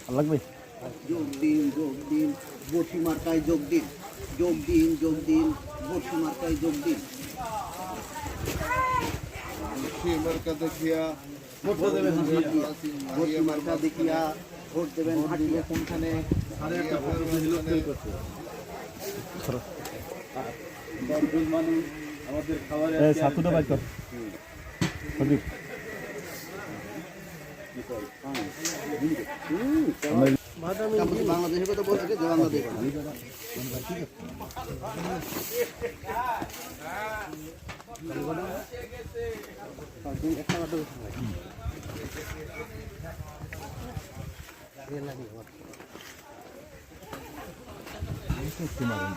লাগবে যোগ দিন বসি মার্কায় যোগ দিন বসি মার্কায় যোগ দিন বসি মার্কা দেখিয়া বসি মার্কা দেখিয়া ভোট দেবেন হাঁটিয়ে কোনখানে আমাদের খাবারের ছাতুটা বাইর কর সজীব বাংলাদেশের কথা বলছে যে বাংলাদেশ মারেন